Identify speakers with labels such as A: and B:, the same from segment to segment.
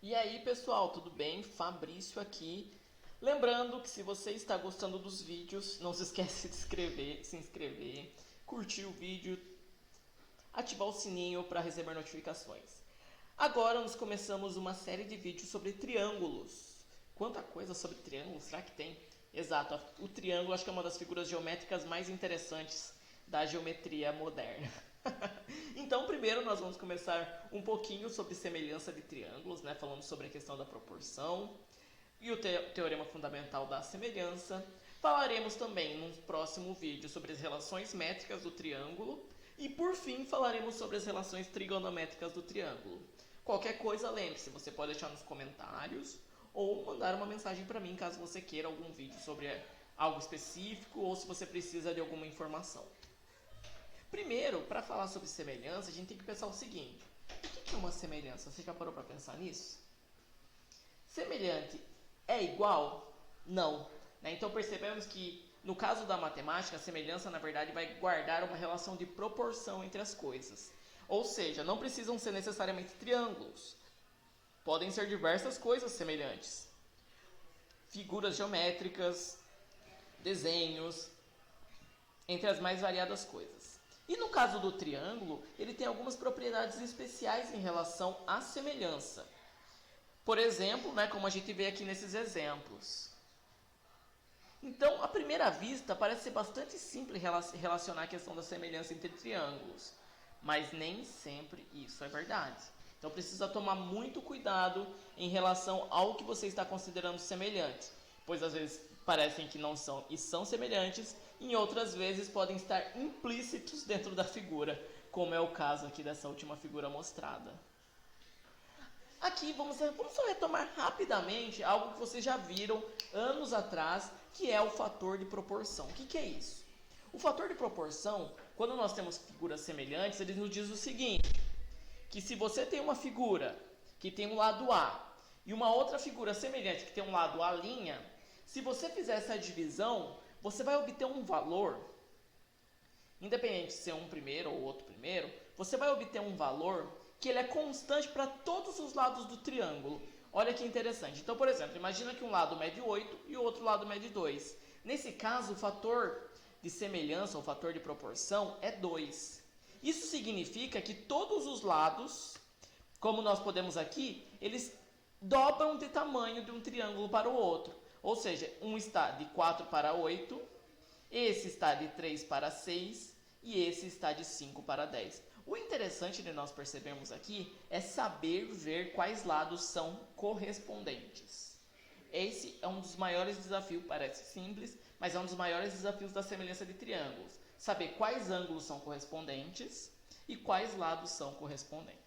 A: E aí pessoal, tudo bem? Fabrício aqui. Lembrando que se você está gostando dos vídeos, não se esquece de se inscrever, curtir o vídeo, ativar o sininho para receber notificações. Agora nós começamos uma série de vídeos sobre triângulos. Quanta coisa sobre triângulos, será que tem? Exato, o triângulo acho que é uma das figuras geométricas mais interessantes da geometria moderna. Então, primeiro nós vamos começar um pouquinho sobre semelhança de triângulos, né? Falando sobre a questão da proporção e o teorema fundamental da semelhança. Falaremos também num próximo vídeo sobre as relações métricas do triângulo e, por fim, falaremos sobre as relações trigonométricas do triângulo. Qualquer coisa, lembre-se, você pode deixar nos comentários ou mandar uma mensagem para mim caso você queira algum vídeo sobre algo específico ou se você precisa de alguma informação. Primeiro, para falar sobre semelhança, a gente tem que pensar o seguinte: o que é uma semelhança? Você já parou para pensar nisso? Semelhante é igual? Não. Então percebemos que, no caso da matemática, a semelhança, na verdade, vai guardar uma relação de proporção entre as coisas. Ou seja, não precisam ser necessariamente triângulos. Podem ser diversas coisas semelhantes. Figuras geométricas, desenhos, entre as mais variadas coisas. E no caso do triângulo, ele tem algumas propriedades especiais em relação à semelhança. Por exemplo, como a gente vê aqui nesses exemplos. Então, à primeira vista, parece ser bastante simples relacionar a questão da semelhança entre triângulos. Mas nem sempre isso é verdade. Então, precisa tomar muito cuidado em relação ao que você está considerando semelhante. Pois às vezes parecem que não são e são semelhantes, e em outras vezes podem estar implícitos dentro da figura, como é o caso aqui dessa última figura mostrada. Aqui vamos só retomar rapidamente algo que vocês já viram anos atrás, que é o fator de proporção. O que é isso? O fator de proporção, quando nós temos figuras semelhantes, ele nos diz o seguinte, que se você tem uma figura que tem um lado A e uma outra figura semelhante que tem um lado A', se você fizer essa divisão, você vai obter um valor, independente de ser um primeiro ou outro primeiro, você vai obter um valor que ele é constante para todos os lados do triângulo. Olha que interessante. Então, por exemplo, imagina que um lado mede 8 e o outro lado mede 2. Nesse caso, o fator de semelhança, ou fator de proporção, é 2. Isso significa que todos os lados, como nós podemos aqui, eles dobram de tamanho de um triângulo para o outro. Ou seja, um está de 4 para 8, esse está de 3 para 6 e esse está de 5 para 10. O interessante de nós percebermos aqui é saber ver quais lados são correspondentes. Esse é um dos maiores desafios, parece simples, mas é um dos maiores desafios da semelhança de triângulos. Saber quais ângulos são correspondentes e quais lados são correspondentes.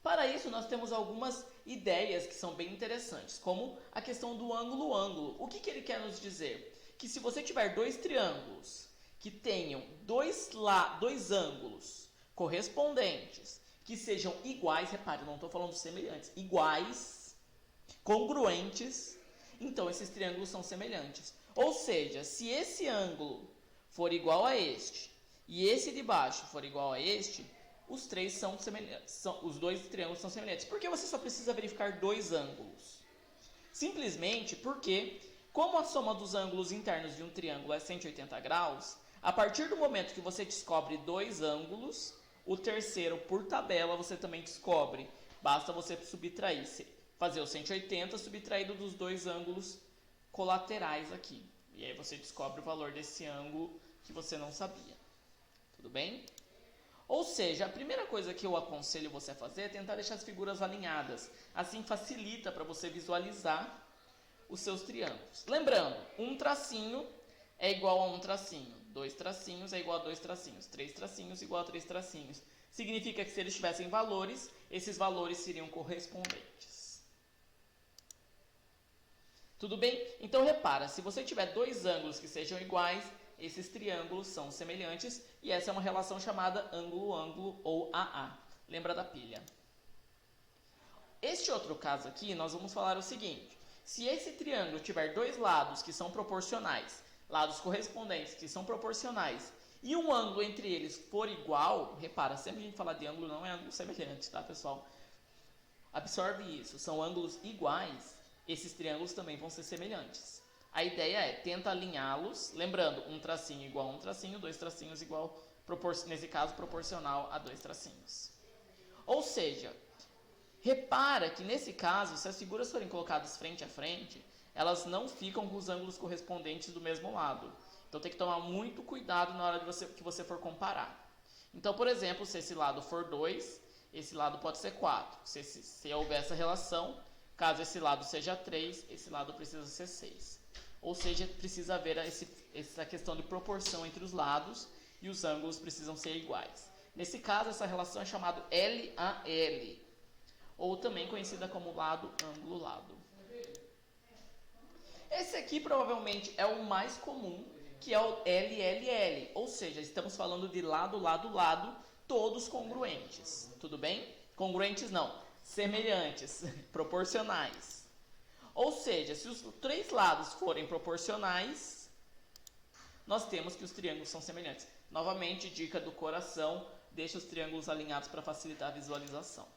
A: Para isso, nós temos algumas ideias que são bem interessantes, como a questão do ângulo-ângulo. O que ele quer nos dizer? Que se você tiver dois triângulos que tenham dois ângulos correspondentes, que sejam iguais, repare, eu não estou falando semelhantes, iguais, congruentes, então esses triângulos são semelhantes. Ou seja, se esse ângulo for igual a este e esse de baixo for igual a este, os três são semelhantes, os dois triângulos são semelhantes. Por que você só precisa verificar dois ângulos? Simplesmente porque, como a soma dos ângulos internos de um triângulo é 180 graus, a partir do momento que você descobre dois ângulos, o terceiro, por tabela, você também descobre. Basta você subtrair, fazer o 180 subtraído dos dois ângulos colaterais aqui. E aí você descobre o valor desse ângulo que você não sabia. Tudo bem? Ou seja, a primeira coisa que eu aconselho você a fazer é tentar deixar as figuras alinhadas. Assim facilita para você visualizar os seus triângulos. Lembrando, um tracinho é igual a um tracinho, dois tracinhos é igual a dois tracinhos, três tracinhos igual a três tracinhos. Significa que se eles tivessem valores, esses valores seriam correspondentes. Tudo bem? Então repara, se você tiver dois ângulos que sejam iguais, esses triângulos são semelhantes e essa é uma relação chamada ângulo-ângulo ou AA. Lembra da pilha? Este outro caso aqui, nós vamos falar o seguinte: se esse triângulo tiver dois lados que são proporcionais, lados correspondentes que são proporcionais, e um ângulo entre eles for igual, repara, sempre a gente fala de ângulo, não é ângulo semelhante, tá, pessoal? absorve isso, são ângulos iguais, esses triângulos também vão ser semelhantes. A ideia é, tenta alinhá-los, lembrando, um tracinho igual a um tracinho, dois tracinhos igual, nesse caso, proporcional a dois tracinhos. Ou seja, repara que nesse caso, se as figuras forem colocadas frente a frente, elas não ficam com os ângulos correspondentes do mesmo lado. Então tem que tomar muito cuidado na hora que você for comparar. Então, por exemplo, se esse lado for 2, esse lado pode ser 4. Se houver essa relação, caso esse lado seja 3, esse lado precisa ser 6. Ou seja, precisa haver essa questão de proporção entre os lados e os ângulos precisam ser iguais. Nesse caso, essa relação é chamada LAL, ou também conhecida como lado, ângulo, lado. Esse aqui provavelmente é o mais comum, que é o LLL, ou seja, estamos falando de lado, lado, lado, todos congruentes, tudo bem? Congruentes não, semelhantes, proporcionais. Ou seja, se os três lados forem proporcionais, nós temos que os triângulos são semelhantes. Novamente, dica do coração, deixa os triângulos alinhados para facilitar a visualização.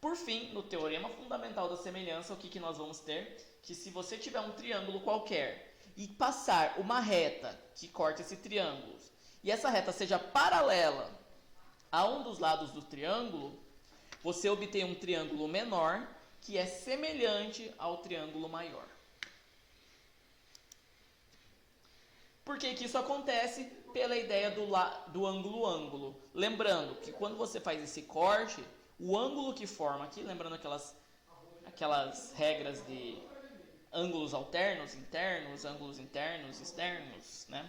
A: Por fim, no teorema fundamental da semelhança, o que nós vamos ter? Que se você tiver um triângulo qualquer e passar uma reta que corta esse triângulo, e essa reta seja paralela a um dos lados do triângulo, você obtém um triângulo menor que é semelhante ao triângulo maior. Por que isso acontece? Pela ideia do ângulo-ângulo. Lembrando que quando você faz esse corte, o ângulo que forma aqui, lembrando aquelas regras de ângulos alternos, internos, ângulos internos, externos, né?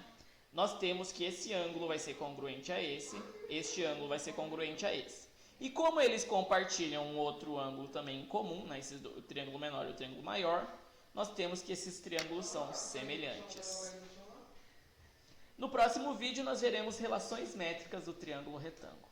A: Nós temos que esse ângulo vai ser congruente a este ângulo vai ser congruente a esse. E como eles compartilham um outro ângulo também em comum, né, o triângulo menor e o triângulo maior, nós temos que esses triângulos são semelhantes. No próximo vídeo nós veremos relações métricas do triângulo retângulo.